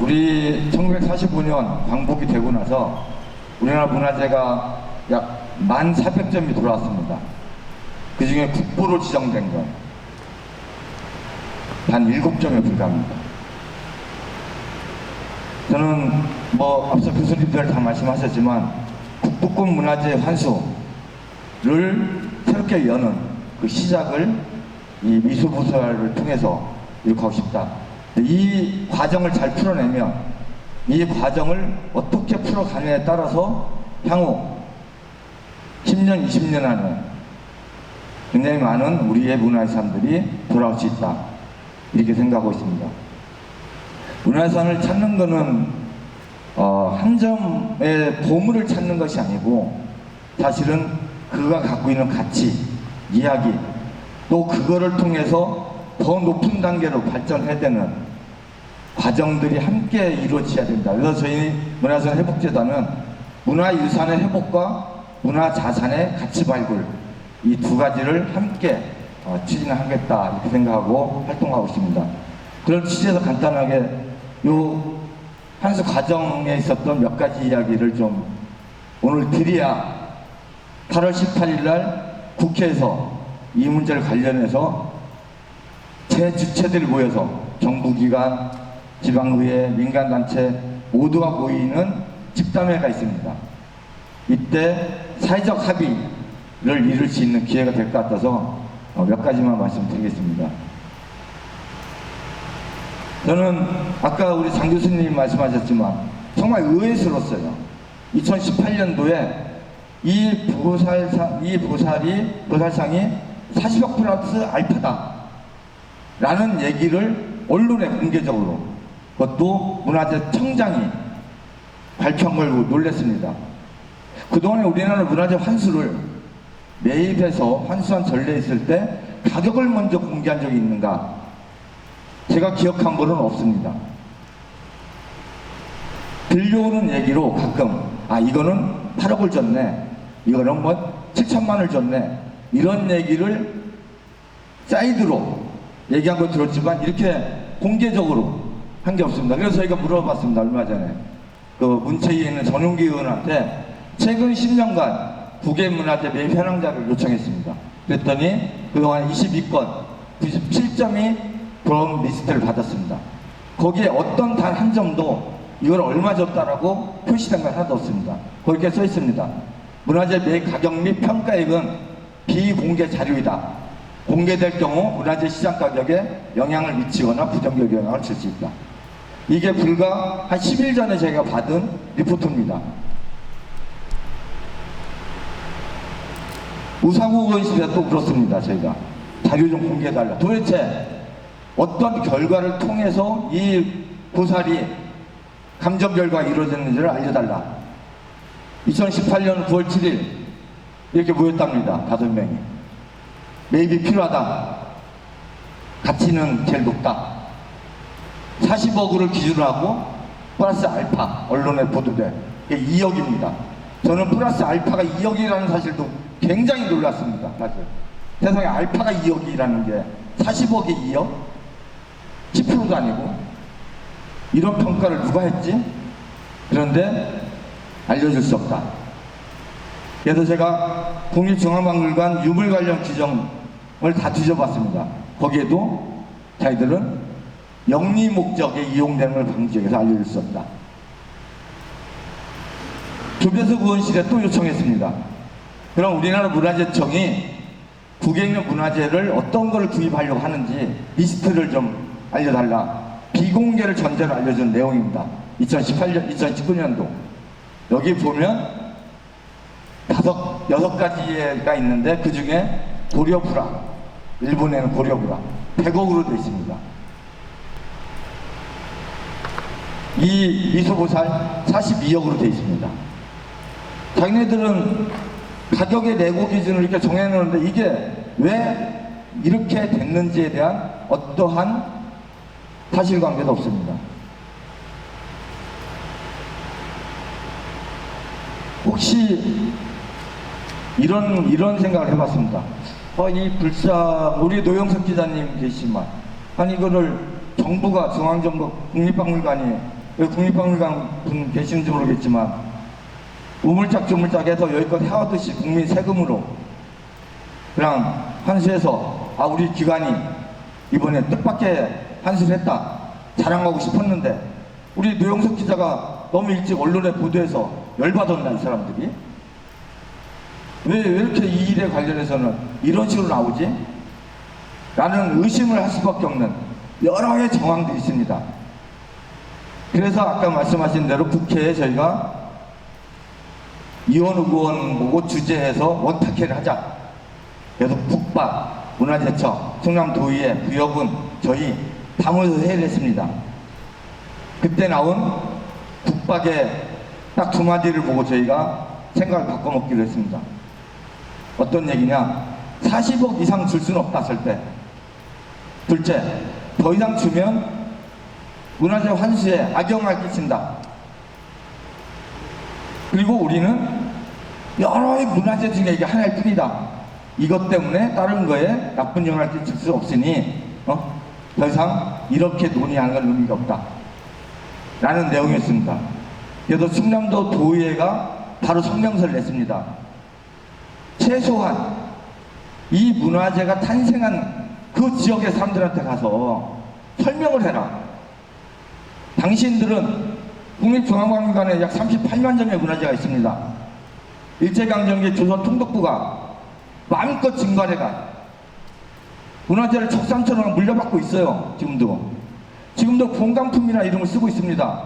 우리 1945년 광복이 되고 나서 우리나라 문화재가 약 1,400점이 들어왔습니다. 그 중에 국보로 지정된 건 단 7점에 불과합니다. 저는 앞서 교수님들 다 말씀하셨지만 국보급 문화재 환수를 새롭게 여는 그 시작을 이 미술부서를 통해서 이룩하고 싶다. 이 과정을 잘 풀어내면 이 과정을 어떻게 풀어가느냐에 따라서 향후 10년, 20년 안에 굉장히 많은 우리의 문화유산들이 돌아올 수 있다. 이렇게 생각하고 있습니다. 문화유산을 찾는 것은 한 점의 보물을 찾는 것이 아니고 사실은 그가 갖고 있는 가치, 이야기, 또 그거를 통해서 더 높은 단계로 발전해야 되는 과정들이 함께 이루어져야 된다. 그래서 저희 문화유산 회복재단은 문화유산의 회복과 문화자산의 가치 발굴 이 두 가지를 함께 추진하겠다 이렇게 생각하고 활동하고 있습니다. 그런 취지에서 간단하게 요 환수 과정에 있었던 몇 가지 이야기를 좀 오늘 드려야 8월 18일 날 국회에서 이 문제를 관련해서 제 주체들이 모여서 정부기관, 지방의회, 민간단체 모두가 모이는 집담회가 있습니다. 이때 사회적 합의를 이룰 수 있는 기회가 될 것 같아서 몇 가지만 말씀드리겠습니다. 저는 아까 우리 장 교수님 말씀하셨지만 정말 의외스러웠어요. 2018년도에 이 보살상이 40억 플러스 알파다 라는 얘기를 언론에 공개적으로 그것도 문화재 청장이 발표한 걸 놀랐습니다. 그동안에 우리나라 문화재 환수를 매입해서 환수한 전례 있을 때 가격을 먼저 공개한 적이 있는가? 제가 기억한 거는 없습니다. 들려오는 얘기로 가끔 이거는 8억을 줬네, 이거는 7천만 원을 줬네, 이런 얘기를 사이드로 얘기한 거 들었지만 이렇게 공개적으로 한 게 없습니다. 그래서 저희가 물어봤습니다. 얼마 전에 그 문체위에 있는 전용기 의원한테 최근 10년간 국외문화재 매입 현황자를 요청했습니다. 그랬더니 그동안 22건 97점이 그런 리스트를 받았습니다. 거기에 어떤 단 한 점도 이걸 얼마 줬다라고 표시된 건 하나도 없습니다. 거기 이렇게 써 있습니다. 문화재 매입 가격 및 평가액은 비공개 자료이다. 공개될 경우 문화재 시장 가격에 영향을 미치거나 부정적 영향을 줄 수 있다. 이게 불과 한 10일 전에 제가 받은 리포트입니다. 우상호 의원실에 또 물었습니다. 저희가 자료 좀 공개해달라. 도대체 어떤 결과를 통해서 이 보살이 감정 결과가 이루어졌는지를 알려달라. 2018년 9월 7일 이렇게 모였답니다. 5명이. 매입이 필요하다. 가치는 제일 높다. 40억을 기준으로 하고 플러스 알파 언론에 보도돼. 이게 2억입니다. 저는 플러스 알파가 2억이라는 사실도 굉장히 놀랐습니다. 맞아요. 세상에 알파가 2억이라는 게 40억에 2억? 10%도 아니고 이런 평가를 누가 했지? 그런데 알려줄 수 없다. 그래서 제가 국립중앙박물관 유물 관련 규정을 다 뒤져봤습니다. 거기에도 자기들은 영리 목적에 이용되는 걸 방지해서 알려줄 수 없다. 조배석 의원실에 또 요청했습니다. 그럼 우리나라 문화재청이 국외에 있는 문화재를 어떤 걸 구입하려고 하는지 리스트를 좀 알려달라. 비공개를 전제로 알려준 내용입니다. 2019년도. 여기 보면 6가지가 있는데 그 중에 고려불화, 일본에는 고려불화 100억으로 되어 있습니다. 이 미소보살 42억으로 되어 있습니다. 자기네들은 가격의 내고 기준을 이렇게 정해놓는데 이게 왜 이렇게 됐는지에 대한 어떠한 사실관계도 없습니다. 혹시 이런 생각을 해봤습니다. 이 우리 노영석 기자님 계시지만 이거를 정부가 중앙정부 국립박물관이 여기 국립박물관 분 계시는지 모르겠지만 우물짝주물짝 해서 여기껏 해왔듯이 국민 세금으로 그냥 환수해서 우리 기관이 이번에 뜻밖의 환수를 했다 자랑하고 싶었는데 우리 노영석 기자가 너무 일찍 언론에 보도해서 열받았나 이 사람들이? 왜 이렇게 이 일에 관련해서는 이런 식으로 나오지? 라는 의심을 할 수밖에 없는 여러 개의 정황들이 있습니다. 그래서 아까 말씀하신 대로 국회에 저희가 이원우 의원 보고 주재해서 원탁회를 하자. 그래서 국밥, 문화재청, 충남도의회, 부여군 저희 다 모여서 회의를 했습니다. 그때 나온 국박의 딱 두 마디를 보고 저희가 생각을 바꿔먹기로 했습니다. 어떤 얘기냐? 40억 이상 줄 수는 없다 절대. 둘째, 더 이상 주면 문화재 환수에 악영향을 끼친다. 그리고 우리는 여러 문화재 중에 이게 하나일 뿐이다. 이것 때문에 다른 거에 나쁜 영향을 끼칠 수 없으니 더 이상 이렇게 논의하는 건 의미가 없다. 라는 내용이었습니다. 그래서 충남도 도의회가 바로 성명서를 냈습니다. 최소한 이 문화재가 탄생한 그 지역의 사람들한테 가서 설명을 해라. 당신들은 국립중앙박물관에 약 38만 점의 문화재가 있습니다. 일제강점기 조선 통독부가 마음껏 증발해가 문화재를 적산처럼 물려받고 있어요. 지금도 본관품이라는 이름을 쓰고 있습니다.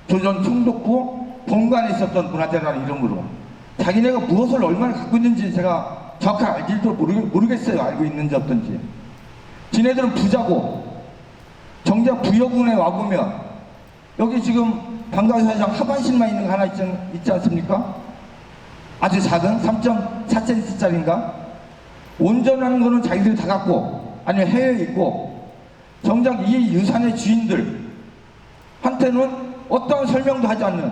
조선 총독부 본관에 있었던 문화재라는 이름으로 자기네가 무엇을 얼마나 갖고 있는지 제가 정확하게 알지도 모르겠어요. 알고 있는지 어떤지. 지네들은 부자고 정작 부여군에 와보면 여기 지금 방과사장 하반신만 있는 거 하나 있지 않습니까? 아주 작은 3.4cm짜리인가? 온전한 거는 자기들이 다 갖고 아니면 해외에 있고 정작 이 유산의 주인들 한테는 어떠한 설명도 하지 않는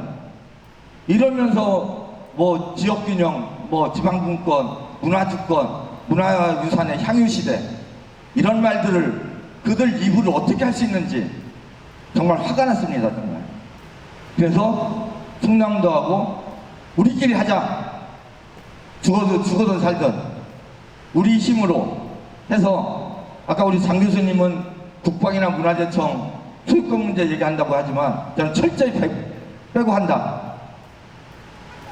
이러면서 뭐 지역균형, 뭐 지방분권, 문화주권, 문화유산의 향유시대 이런 말들을 그들 입으로 어떻게 할 수 있는지 정말 화가 났습니다. 정말. 그래서 충남도하고 우리끼리 하자. 죽어든 살든 우리 힘으로 해서 아까 우리 장 교수님은 국방이나 문화재청 수익금 문제 얘기한다고 하지만 저는 철저히 빼고 한다.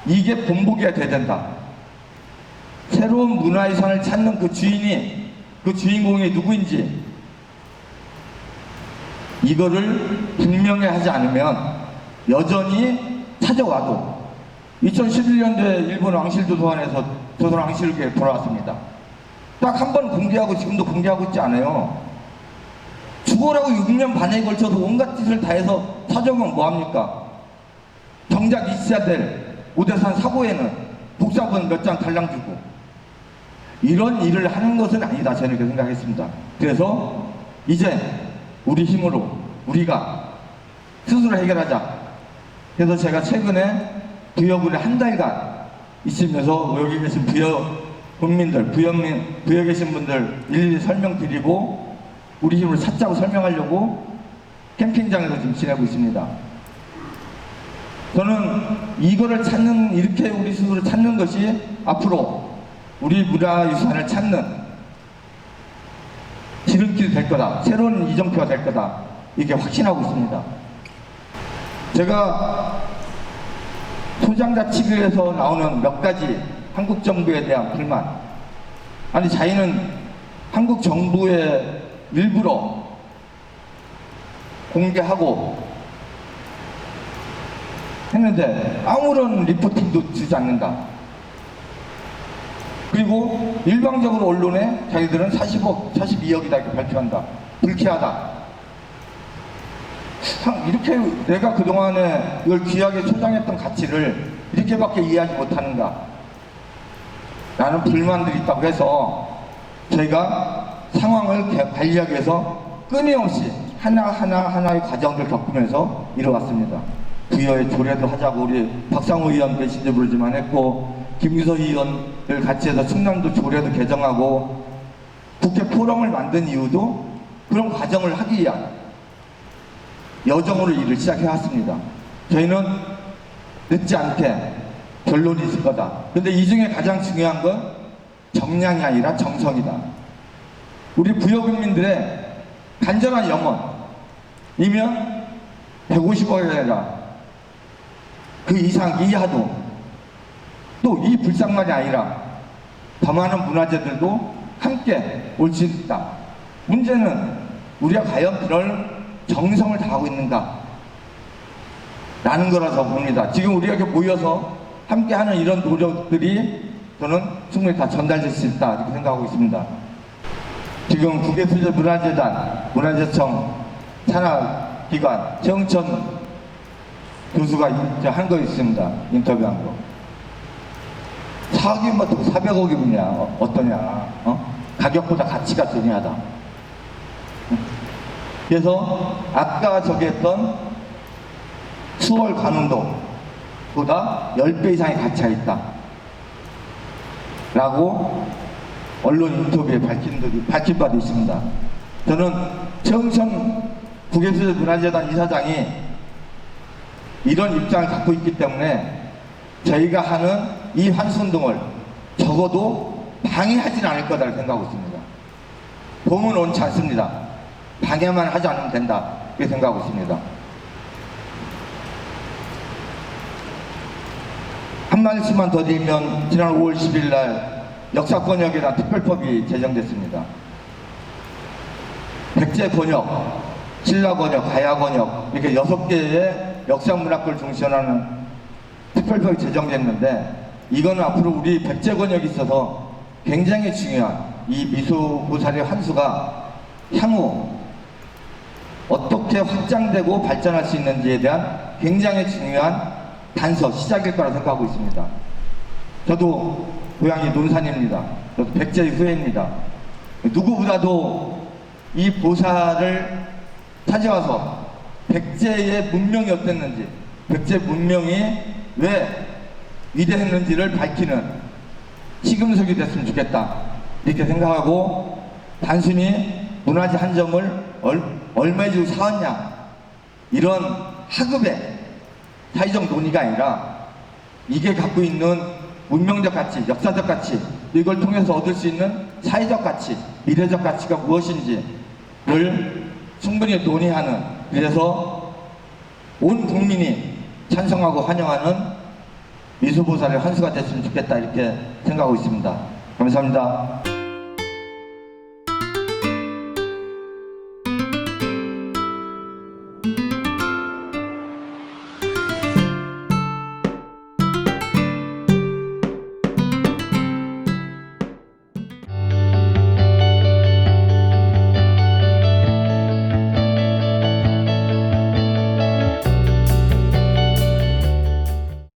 이게 본보기가 돼야 된다. 새로운 문화유산을 찾는 그 주인이 그 주인공이 누구인지 이거를 분명히 하지 않으면 여전히 찾아와도 2011년도에 일본 왕실도서관에서 조선 왕실록에 돌아왔습니다. 딱 한 번 공개하고 지금도 공개하고 있지 않아요. 죽어라고 6년 반에 걸쳐서 온갖 짓을 다 해서 사정은 뭐합니까? 정작 있어야 될 오대산 사고에는 복사본 몇 장 달랑 주고 이런 일을 하는 것은 아니다. 저는 그렇게 생각했습니다. 그래서 이제 우리 힘으로 우리가 스스로 해결하자. 그래서 제가 최근에 부여군에 한 달간 있으면서 여기 계신 부여군민들, 부여 계신 분들 일일이 설명드리고 우리 힘으로 찾자고 설명하려고 캠핑장에서 지금 지내고 있습니다. 저는 이거를 찾는, 이렇게 우리 스스로 찾는 것이 앞으로 우리 문화유산을 찾는 지름길이 될 거다. 새로운 이정표가 될 거다. 이렇게 확신하고 있습니다. 제가 소장자 측에서 나오는 몇 가지 한국 정부에 대한 불만. 아니 자기는 한국 정부에 일부러 공개하고 했는데 아무런 리포팅도 주지 않는다. 그리고 일방적으로 언론에 자기들은 40억, 42억이다 이렇게 발표한다. 불쾌하다. 이렇게 내가 그동안에 이걸 귀하게 소장했던 가치를 이렇게밖에 이해하지 못하는가 라는 불만들이 있다고 해서 저희가 상황을 관리하기 위해서 끊임없이 하나하나의 과정을 겪으면서 이뤄왔습니다. 부여의 조례도 하자고 우리 박상호 의원 계신지 모르지만 했고 김유서 의원을 같이 해서 충남도 조례도 개정하고 국회 포럼을 만든 이유도 그런 과정을 하기 위한 여정으로 일을 시작해 왔습니다. 저희는 늦지 않게 결론이 있을 거다. 근데 이 중에 가장 중요한 건 정량이 아니라 정성이다. 우리 부여국민들의 간절한 영혼이면 150억이 아니라 그 이상 이하도, 또 이 불상만이 아니라 더 많은 문화재들도 함께 올 수 있다. 문제는 우리가 과연 그럴 정성을 다하고 있는가 라는 거라서 봅니다. 지금 우리가 이렇게 모여서 함께 하는 이런 노력들이 저는 충분히 다 전달될 수 있다 이렇게 생각하고 있습니다. 지금 국외수제문화재단, 문화재청 산하기관 최영천 교수가 한 거 있습니다. 인터뷰한 거. 사기만 400억이면 어떠냐? 가격보다 가치가 중요하다. 그래서 아까 저기 했던 수월 관운동보다 10배 이상의 가치가 있다 라고 언론 인터뷰에 밝힌 바도 있습니다. 저는 최영천 국외수제문화재단 이사장이 이런 입장을 갖고 있기 때문에 저희가 하는 이 환수운동을 적어도 방해하진 않을 거다 생각하고 있습니다. 도움은 원치 않습니다. 방해만 하지 않으면 된다 이렇게 생각하고 있습니다. 한 말씀만 더 드리면 지난 5월 10일 날 역사권역에 대한 특별법이 제정됐습니다. 백제권역, 신라권역, 가야권역 이렇게 6개의 역사문화권을 중시하는 특별법이 제정됐는데, 이거는 앞으로 우리 백제권역이 있어서 굉장히 중요한 이 미소보살의 환수가 향후 어떻게 확장되고 발전할 수 있는지에 대한 굉장히 중요한 단서, 시작일 거라 생각하고 있습니다. 저도 고향이 논산입니다. 저도 백제의 후예입니다. 누구보다도 이 보살을 찾아와서 백제의 문명이 어땠는지, 백제 문명이 왜 위대했는지를 밝히는 시금석이 됐으면 좋겠다 이렇게 생각하고, 단순히 문화재 한 점을 얼마에 주고 사왔냐 이런 하급의 사회적 논의가 아니라 이게 갖고 있는 문명적 가치, 역사적 가치, 이걸 통해서 얻을 수 있는 사회적 가치, 미래적 가치가 무엇인지를 충분히 논의하는, 그래서 온 국민이 찬성하고 환영하는 미소보살의 환수가 됐으면 좋겠다 이렇게 생각하고 있습니다. 감사합니다.